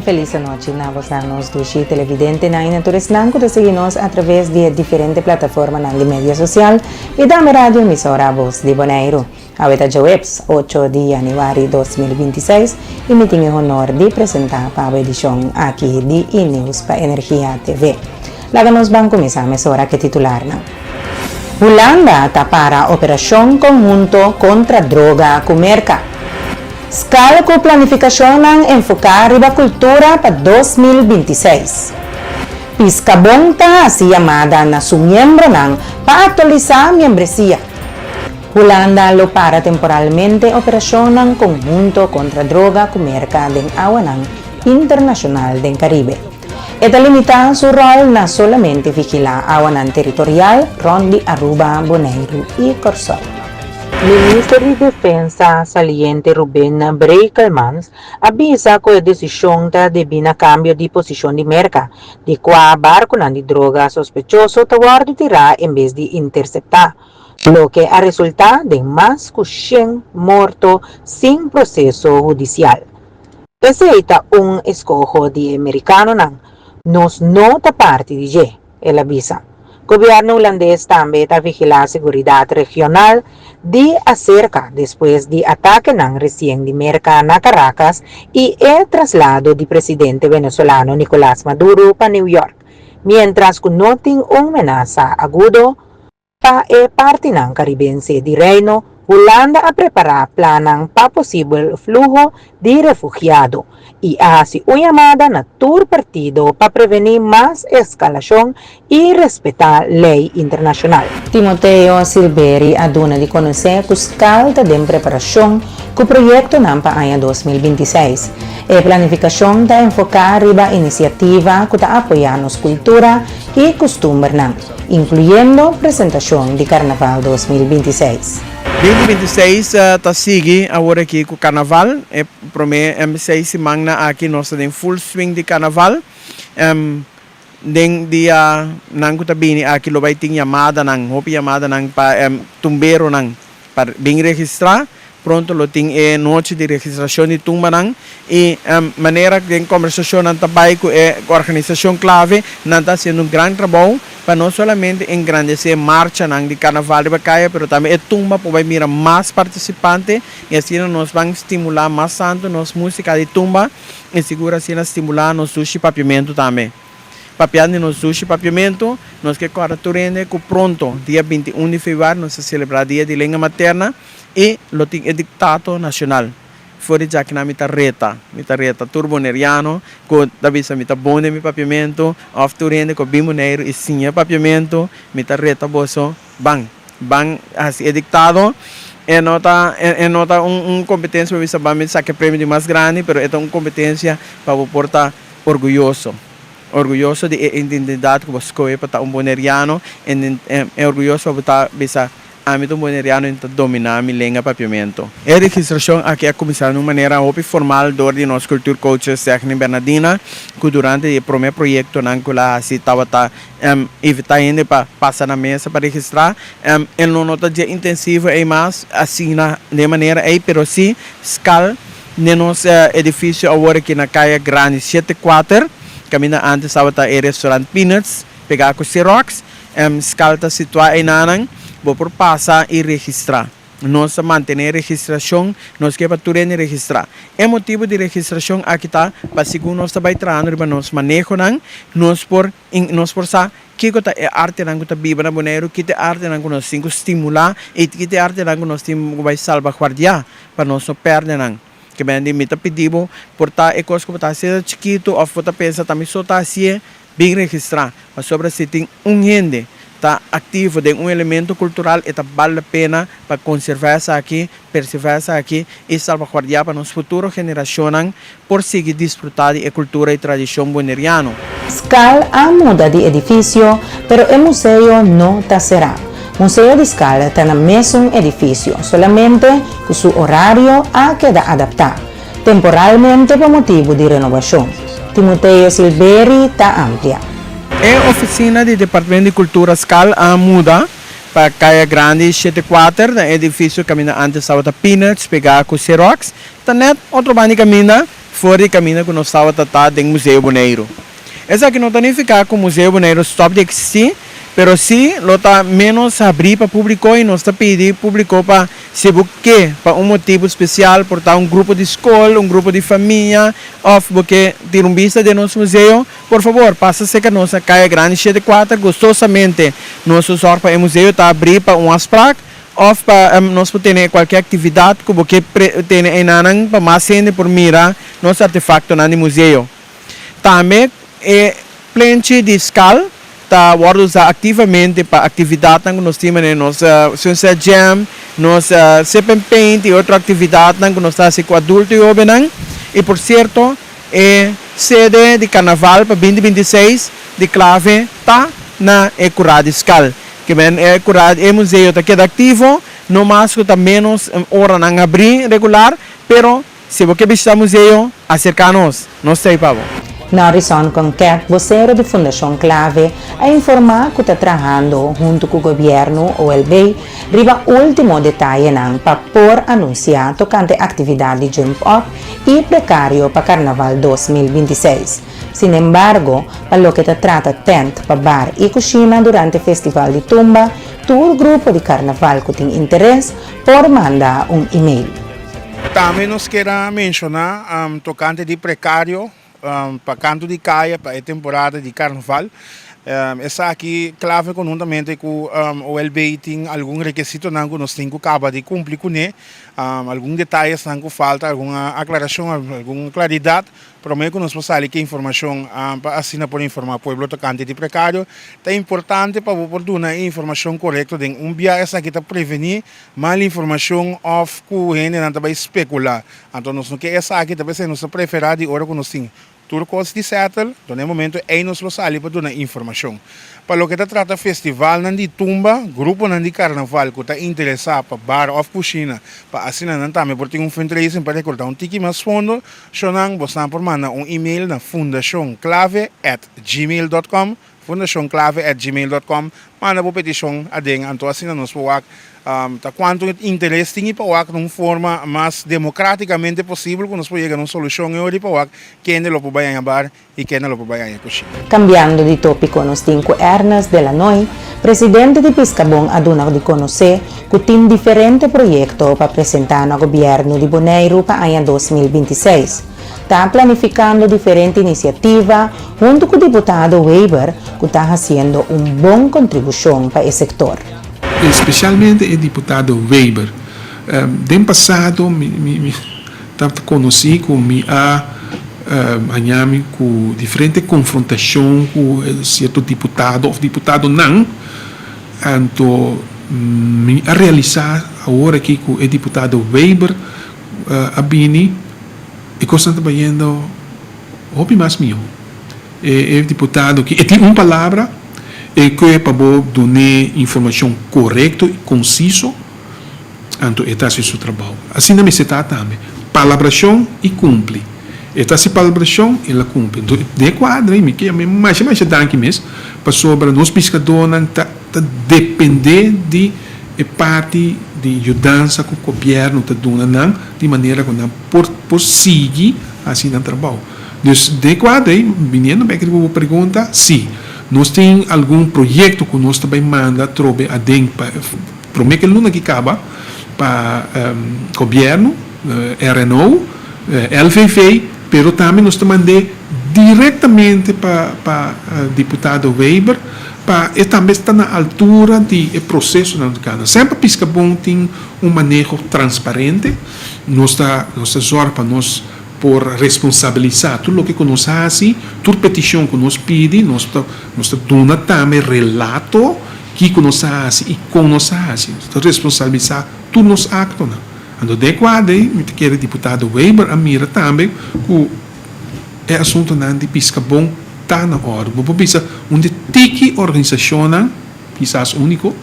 feliz noche. Navos dushi televidente na inaturis lang kuda seguinos a través de diferentes plataformas de media social e dame radio emisora Voz de Bonaire. Aveta Webs, 8 de januari 2026, e me tenho honor de apresentar para a edição aqui de E-News para Energia TV. Lagamos bang começar a emissora que titular na. Holanda para operação conjunto contra droga com merca. Escala com planificação enfocar a cultura para 2026. Piscabonta a chamada na sua membro para atualizar a membresia. Holanda lo para temporalmente operação conjunto contra droga com merca den awanan internacional den Caribe. Esta limita su rol na solamente vigilar awanan territorial rondi Aruba, Bonaire e Corsol. Ministro de Defensa saliente Ruben Brekelmans avisa que a decisão de bina cambio de posição de merca, de qua barco de droga sospechoso tawar tirar em vez de interceptar, lo que a resultar de mais de 100 mortos sem processo judicial. Esse é escojo de americano nos nota parte de G, ele avisa. O governo holandês também está vigilando a segurança regional de acerca depois de ataque recém de merca na Caracas e o traslado do presidente venezolano Nicolás Maduro para New York, mientras que não tem ameaça aguda para a parte caribense de Reino, Holanda a preparar planos para possível fluxo de refugiados e hace uma chamada na todo partido para prevenir mais escalação e respeitar a lei internacional. Timoteo Silveri aduna de conhecer que os calda de preparação que o projeto para o ano 2026. A planificação está enfocada na iniciativa que está apoiando a cultura e costumes, incluindo a apresentação de Carnaval 2026. 2026 está seguindo agora aqui com o Carnaval. Para mim, M6 semana aqui nós temos full swing de Carnaval. Den dia nang kutabini aqui lo vai ter chamada hopi chamada para tumbeiro para bem registrar. Pronto lo tem noite de registração de tumba e maneira de conversação também com a organização clave está sendo grande trabalho para não somente engrandecer a marcha de Carnaval de Bacaia, mas também a tumba para mirar mais participantes e assim nós vamos estimular mais santo nos música de tumba e segura assim estimular nos sushi papiamento também. Papiando no sushi papiamento, nós que corretorende que pronto, dia 21 de fevereiro, nós celebrar dia de língua materna e lo tem edictato nacional. Fora já que na mita reta turboneriano, que daí sa mita bonde mi papiamento, of turende ko bimoneiro e sinha papiamento, mita reta boso, bang assim edictado. É nota competência para você saber saque prêmio de mais grande, pero é uma competência para portar orgulhoso de identidade que você escolhe para estar boneriano, é orgulhoso para estar bisa âmbito boneriano em dominar a língua papiamento. A registração aqui é começar de uma maneira formal de nós culture coaches técnica Bernardina, que durante o primeiro projeto assim estava evitando para passar na mesa para registrar. Ele não nota de intensivo e mais assim de maneira pero sim escala de nosso edifício agora aqui na Caia Grande 74. Caminho antes estava o restaurante Peanuts, pegar com Xerox, escala está situada em Nanang, vou por passar e registrar. Nós manter a registração, nós queremos tudo registrar. É motivo de registração aqui está, para segundo nós está trabalhando, para nós manejo nós por sa que é arte que está viva na Bonaire, que é arte que nós temos que estimular e que é arte que nós temos que salvaguardar para nós não perder que bem de mita pedido portar e coisa que está sendo chiquito ou você pensa também só está assim bem registrar mas sobre se tem gente está ativo de elemento cultural e vale a pena para conservar essa aqui, preservar essa aqui e salvaguardar para nos futuras gerações por seguir desfrutar de cultura e tradição boneriano. Scal a muda de edifício, pero o museu não será. Museu de Escala está no mesmo edifício, solamente que seu horário há que adaptar, temporalmente por motivo de renovação. Timoteo Silveri está amplia. A oficina do Departamento de Cultura Escala a muda para Caia Grande 74, no edifício que antes estava Peanuts, pegar com Xerox, está net outro bani caminha fora de caminho que nós estava tratando em Museu Bonaire. Essa que não está nem ficar com o Museu Bonaire stop de existir, pero sim, está menos abrir para público e nós está pedindo público para se buscar para um motivo especial, portar um grupo de escola, um grupo de família, ou porque ter um vista de nosso museu, por favor, passa-se que a nossa Caia Grande 74, gostosamente, nosso sorpa e museu está abrir para um asprac, ou para nós ter qualquer atividade que você tem em para mais gente por mirar nosso artefato no museu. Também é plenty de escala, está usando ativamente para atividade que nós temos na nossa Sunset Jam, nossa Sip Paint e outra atividade que nós estamos com adulto e jovem. E, por certo, é sede de carnaval para 2026 de clave está na Ecurada Escal. Que bem, é museu está queda ativo, no mais que está menos hora não abrir regular, pero se você visitar o museu, acerca-nos, nós estamos para Na horizon com Cat, vocero de Fundação Clave, a informar que está trabalhando junto com o governo OLB, riba último detalhe para por anunciar tocante atividade de Jump Up e precário para Carnaval 2026. Sin embargo, para lo que se trata tent para bar e cozinha durante o Festival de Tumba, todo o grupo de Carnaval que tem interesse por mandar e-mail. Também nós queremos mencionar tocante de precário para canto de caia para a temporada de carnaval. Essa aqui clave conjuntamente com o LB tem algum requisito que nós temos que acabar de cumprir com ele, algum detalhe que falta, alguma aclaração, alguma claridade, para mim que nós possamos que informação para assinar por informar o povo tocante de precário. É importante para oportuna informação correta de via essa aqui para prevenir mal informação of que gente não vai especular. Então nós não quer essa aqui também ser nossa preferida de hora que nós temos turcos de settle, no momento é nos locais para dar informação. Para o que trata festival de tumba, grupo de carnaval que está interessado para bar of cozinha, para assinar também por ter fundraising para recordar tiki mais fundo, sonang você por mandar e-mail na fundacionclave@gmail.com, fundacionclave@gmail.com, manda por petição a den anto assinar nos por tá quanto interesse tem para o de uma forma mais democraticamente possível, que nós podemos chegar a uma solução e para o quem não pode ir a bar e quem não pode ir a cozinha. Cambiando de tópico, nos tinco Ernest de la Noy, presidente de Piscabon, aduna de conhecer que tem diferentes projetos para apresentar no governo de Bonaire para o ano 2026. Está planificando diferentes iniciativas junto com o deputado Weber, que está fazendo uma boa contribuição para esse setor. Especialmente o deputado Weber. No passado, me conheci com com diferentes confrontações com certo deputado ou deputado não. Então, me a realizar agora aqui com o deputado Weber, a Bini, e coisa trabalhando hobby mais meu. É deputado que tem uma palavra e que é para dar informação correta e concisa, então está fazendo seu trabalho. Assim não me se trata também. Palabração e cumpre. Está se palabração e ela cumpre. De quadro, que é mais danke mesmo, para sobre nós pescadores depender de parte de ajudança que o governo está dando de maneira que não por seguir assim no trabalho. Então, de quadro, vindo bem que eu pergunta, sim. Nós temos algum projeto que nós também manda trobe a dentro para mim que não que acaba para governo, RNO, LVV, pero também nós mandamos diretamente para deputado Weber, e também está na altura do processo na Cana. Sempre Piscabon tem manejo transparente, nós está zorra para nós por responsabilizar tudo o que nós fazemos, toda petição que nós pedimos, nós damos também relato que nós fazemos e como nós fazemos, responsabilizar todos os actos. Então, de quadro, eu quero deputado Weber, a mira também, que é assunto de Piscabon está na hora. Vou pensar, onde tem organização, quizás único,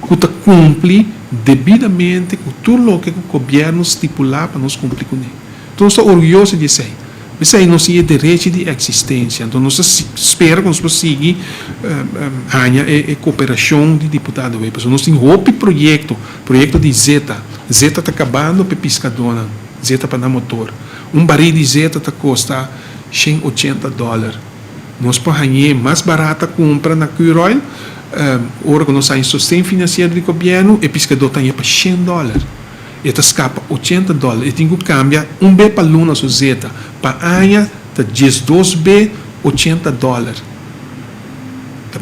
que cumpre devidamente com tudo o que o governo estipular para nós cumprir com ele. Então, estou orgulhoso de ser. Isso aí não é direito de existência. Então, nós esperamos que nós possamos seguir a cooperação de deputado Weber. Nós temos outro projeto de Zeta. Zeta está acabando para pescadora. zeta para motor. Barril de zeta custa $180. Nós podemos mais barata compra na Curoil, ora que nós temos sustento financeiro do governo, e pescador tem para $100. E escapa $80. E tem que cambiar B para luna sua zeta, para anha, tá 12B, $80.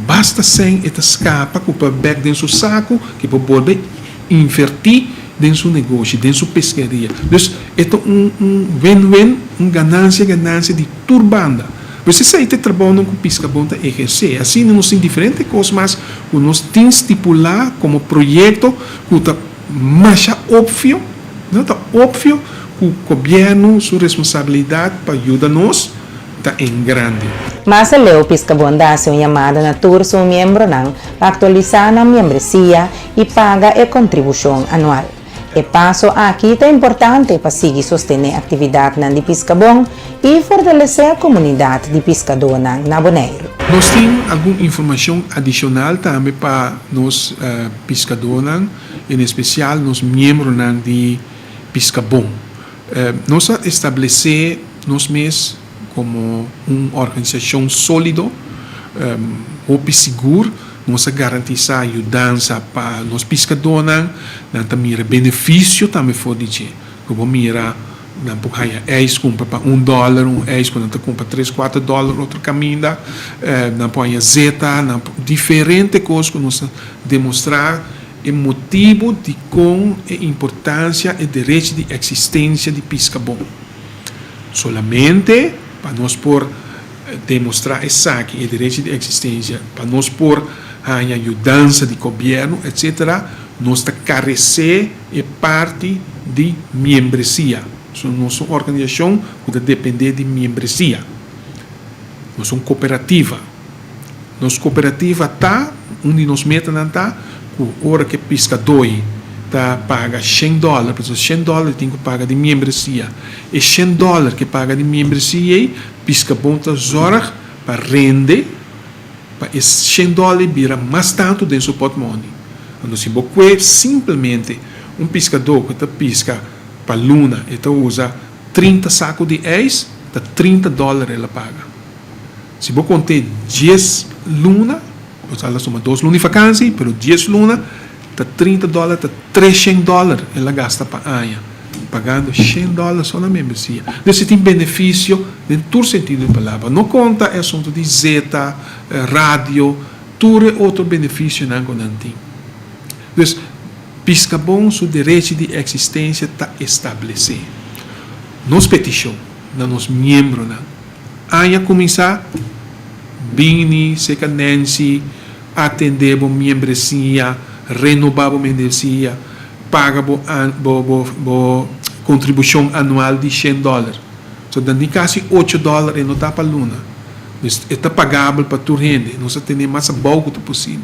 Basta sem e escapa para back dentro do saco, que para poder invertir dentro do negócio, dentro da pescaria. Então, win-win, ganância de turbanda. Você sai de trabalho com pesca bom para exercer. Assim, nós temos diferentes coisas, mas nós temos estipular como projeto que está mais óbvio, não está óbvio que o governo, sua responsabilidade para ajudar-nos, está em grande. Mas a Leo Piscabonda hace uma chamada na tour seu membro para atualizar a membresia e paga a contribuição anual. E passo aqui é importante para seguir sostener a atividade de Piscabon e fortalecer a comunidade de pescador na Bonaire. Nós temos alguma informação adicional também para os pescadores, em especial os membros de Piscabon. Nós estabelecemos nós mesmos como uma organização sólida, segura, nós garantizar ajudança para os pescadores, também benefício também for dizer, como mira não porque eis compra para $1, eis quando compra $3-4 outro caminho, não põe zeta, diferente coisas que nós demonstrar o motivo de com a importância e direito de existência de Piscabon. Solamente para nós por demonstrar esse aqui, o direito de existência, para nós por a ajudança de governo, etc., nós carecer é parte de membresia. Nossa organização que depende de membresia. Nós somos cooperativa. Nossa cooperativa está, onde nós metemos está, a hora que pescador paga $100, porque $100 tem que pagar de membresia. E $100 que paga de membresia, Piscabon está zorra para render, para esse $100 vira mais tanto dentro do seu portmônio. Quando se boque simplesmente pescador que pesca para luna, ele usa 30 sacos de eis, está $30 ele paga. Se você contar 10 luna, ela soma 2 lunas de vacância, mas 10 luna, está $30, está $300 ela gasta para anha, pagando $100 só na membresia. Então, você tem benefício em todo sentido da palavra. Não conta é assunto de zeta, rádio, todo outro benefício não tem. Então, Piscabon, seu direito de existência está estabelecido. Nos petição, nos membros, anha começar, bini, secadência, atender a membresia, renovar a membresia, paga a contribuição anual de $100. So, dando quase $8 e não está para a luna. Está pagável para tu rende, não se tem mais pouco possível.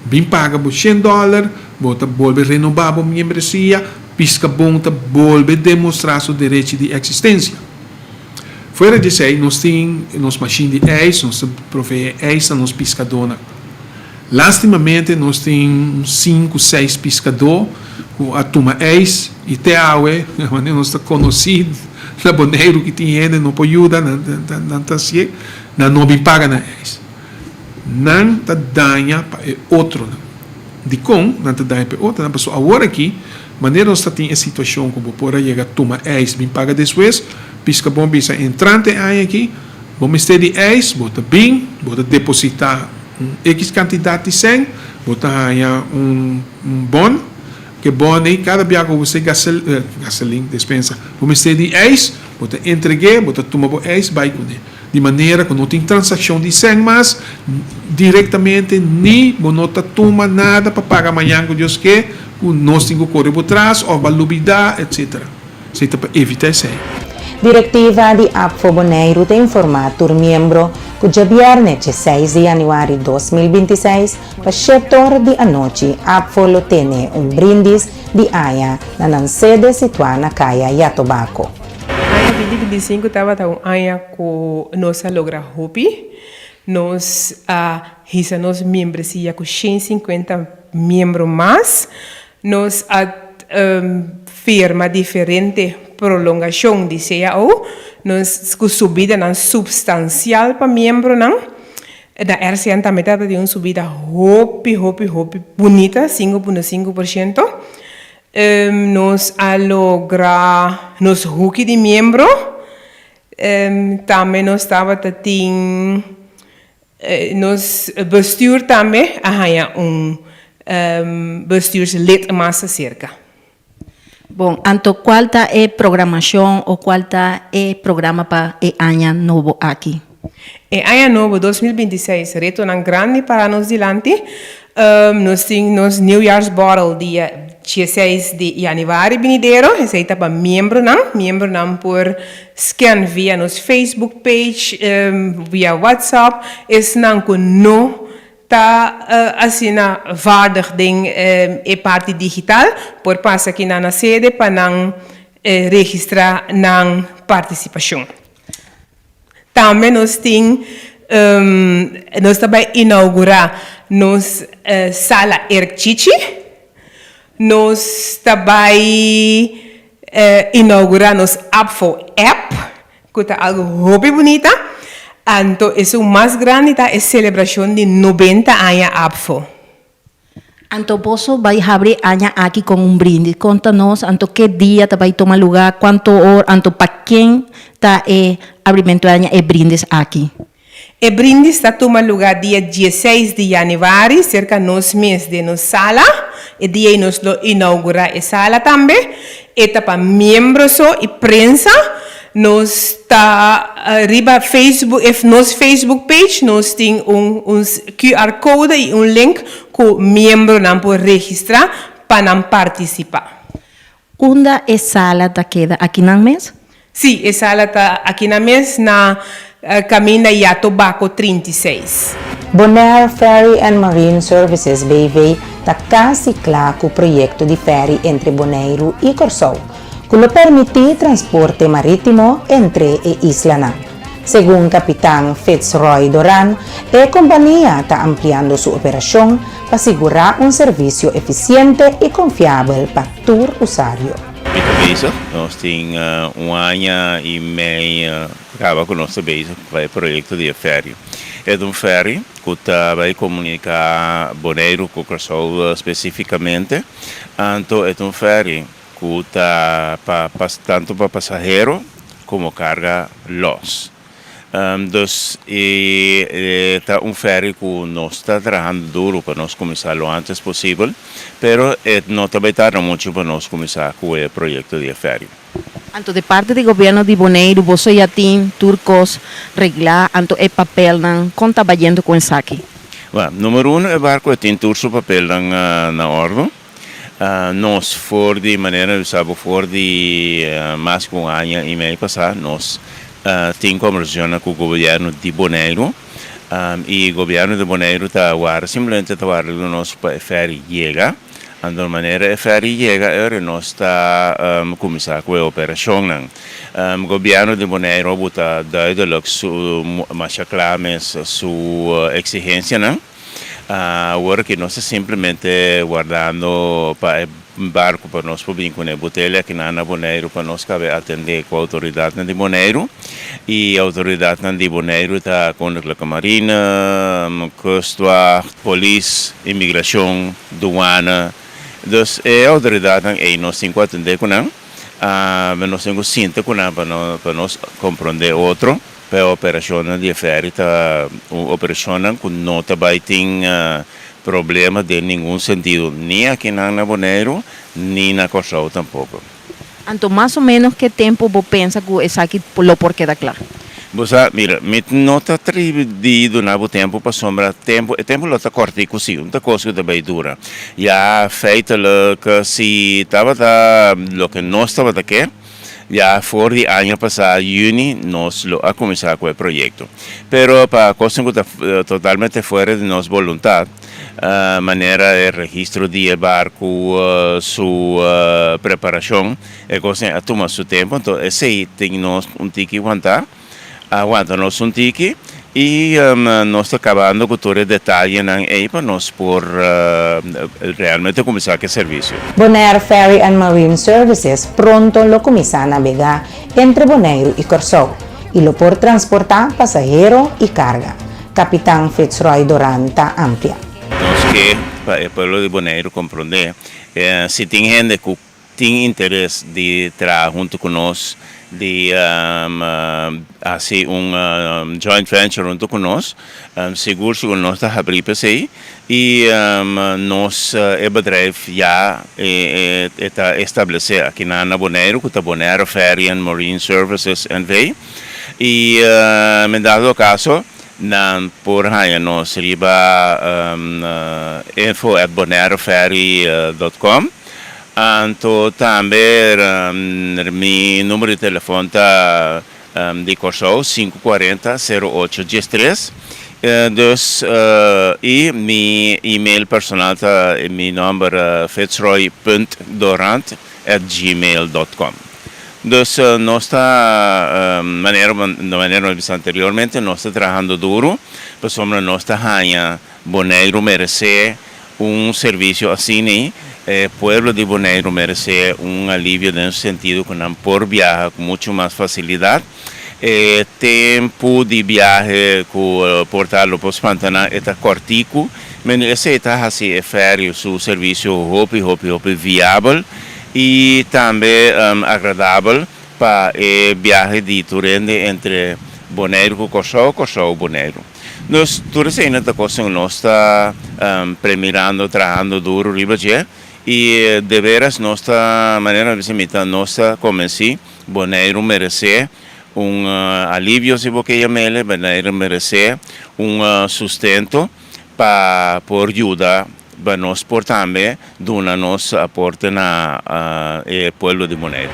Bem paga por $100, bota volve renovar a membresia, Piscabon tá volve demonstrar seu direito de existência. Fora disso aí, nós temos machine de eis, nós provê eis a nos pescadores. Lastimamente, nós temos 5, 6 pescadores com a turma eis e até aue, nós está conhecido na Bonaire que tem gente não pode ajudar, não bem paga na eis. Não está danha para outro. De com, não está danha para outro. Não passou agora aqui, maneira nós tem a situação como por aí chega turma eis bem paga depois, Piscabon bisa entrante aí aqui, vamos ter de eis, bota bem, bota depositar X quantidade de 100, bota aí bon, que bom aí cada dia que você gasolina dispensa, vamos ter de eis, bota entreguei, bota toma o eis, vai com ele. De maneira que não tem transação de 100 mas diretamente nem não toma nada para pagar amanhã com Deus que nós temos que correr por trás ou valubidade, etc. Isso é para evitar isso aí. Diretiva de APFO Bonaire tem informado o membro que o viernes 16 de janeiro de 2026, para 7 horas da noite, APFO lo tem brindis de aia na sede situada na caia Yatobaco. Em 2025 estava aia com nossa logra Hopi, nós hicimos membresia com 150 membros mais, nós firma diferente prolongação de CAO, nós com subida não substancial para membro não. Na RCN também está de uma subida hopi bonita, 5,5%. Nós a lograr nos hook de membro, também nós estava tendo nos bestuur também, bestuurslid mais cerca. Bom, então qual tá é programação ou qual tá é programa para o ano novo aqui? E ano novo 2026, reto um grande para nós dilante. Nós temos nieuwjaarsborrel dia 16 de januari vindeiro. Esse aí tá para membro não por scan via nos Facebook page, via WhatsApp. Esse não com no tá assim na waardig ding e parte digital por passa aqui na sede para não registrar na participação. Também nós temos nós também inaugurar nos sala Erchichi, nós também inaugurar nos Apfo app, que tá algo hobby bonita. Então, é o mais grande tá é celebração de 90 anos Apfo. Então, você vai abrir año aqui com brinde. Conta-nos, então, que dia vai tomar lugar, quanto hora, então, para quem está abrimento de año e brindes aqui? O brinde está tomando lugar dia 16 de januari, cerca de nos meses de nos sala. E dia nós inaugurar a sala também. Eta para membros e prensa. Nós está arriba Facebook, nos Facebook page, nós temos QR code e link que o membro não pode registrar para não participar. Onde a sala está queda aqui na mesa? Sim, a sala está aqui na mesa, na caminho da Yatobaco 36. Bonaire Ferry and Marine Services BV está quase claro com o projeto de ferry entre Bonaire e Corsou, que lo permite transporte marítimo entre e Isla Nang. Según Capitán Fitzroy Doran, la compañía está ampliando su operación para asegurar un servicio eficiente y confiable para todo usuario. Bezig. Nós temos ano e meio acaba com o nosso bezig para o projeto de ferry. É ferry que vai comunicar Bonaire com Corsou especificamente. Então é ferry que está tanto para passageiro como carga los. Está ferry que nós está trabalhando duro para nós começar o antes possível, pero não também tarda muito para nós começar com o projeto de ferry. Então, de parte do governo de Bonaire, você já tem turcos reglar, então é papel não conta trabalhando com isso aqui. Número 1, o barco tem todo o papel na ordem. Nós for de maneira, for de mais que ano e meio passado, nós temos conversação com o governo de Bonaire e o governo de Bonaire está agora simplesmente trabalhando no nosso ferry chega. De maneira a ferry chega, nós está começar com a operação. O governo de Bonaire está duidelijk mais claro sua exigência. Agora que nós simplesmente guardando para barco para nós publicar com a botelha que na Bonaire para nós cabe atender com a autoridade de Bonaire e a autoridade de Bonaire está com a Marina, Costa, Polícia, Imigração, Aduana. Então, a autoridade aí nós temos que atender com ela, nós temos que sentir com ela para nós compreender outro. Para a operação de ferry, uma operação que não tem problema de nenhum sentido, nem aqui na Bonaire, nem na Corsou tampouco. Então, mais ou menos, que tempo você pensa que isso aqui pelo porquê da claro? Você, mira, não está atribuído no tempo para sombra, tempo está corto e cozido, não coisa que também dura. Já feito que se estava o que nós estava aqui, já for de ano passado, junho, nós a começar com o projeto. Pero para coisa que está totalmente fora de nossa vontade, maneira de registro de barco, sua preparação, é coisa toma seu tempo. Então, esse tem nós tique aguanta nós tique e nós está acabando com todo o detalhe aí para nós por realmente começar com o serviço. Bonaire Ferry and Marine Services pronto lo comienza a navegar entre Bonaire y Corsou y lo por transportar pasajero y carga. Capitán Fitzroy Doranta amplia. Nós que para o pueblo de Bonaire compreender, se tem gente que tem interesse de trabalhar junto conosco, de fazer joint venture junto conosco, seguro que nós está abrindo para isso e nós o bedrijf já está estabelecido aqui na Bonaire, que é Bonaire Ferry and Marine Services NV, e em dado caso por aí nós riba info@bonaireferry.com. Anto também meu número de telefone está de Corsou 540-0813. E meu e-mail personal está meu número fitzroy.dorant@gmail.com. Dus nossa maneira anteriormente nós está trabalhando duro, para sombra nossa rainha Bonaire merece serviço assim. O pueblo de Bonaire merece alívio nesse sentido, que não por viajar com muito mais facilidade. Tempo de viagem com portá-lo para os Pantanal é cortico, mas esse está assim férias, o serviço hope viável e também agradável para viagem de turende entre Bonaire e Corsou Bonaire. Nós todos ainda coisa nós está premiando, trabalhando duro ribadia e de veras nossa maneira de se imitar nossa convenci Bonaire merece alívio se você mele, Bonaire merece sustento para por ajudar para nós por também dona nos aporte na pueblo de Bonaire.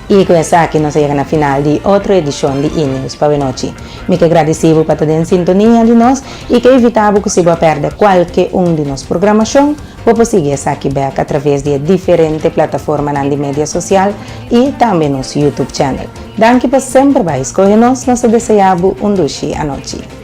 Y con esa aquí nos llega a final de otra edición de E-News para noche. Me que agradecido para estar en sintonía de nos y que evitamos que se va a perder cualquier de nos programación, o seguir esa aquí a través de diferentes plataformas de media social y también nuestro YouTube channel. Danke por siempre para escogernos, nos deseamos un dulce anoche.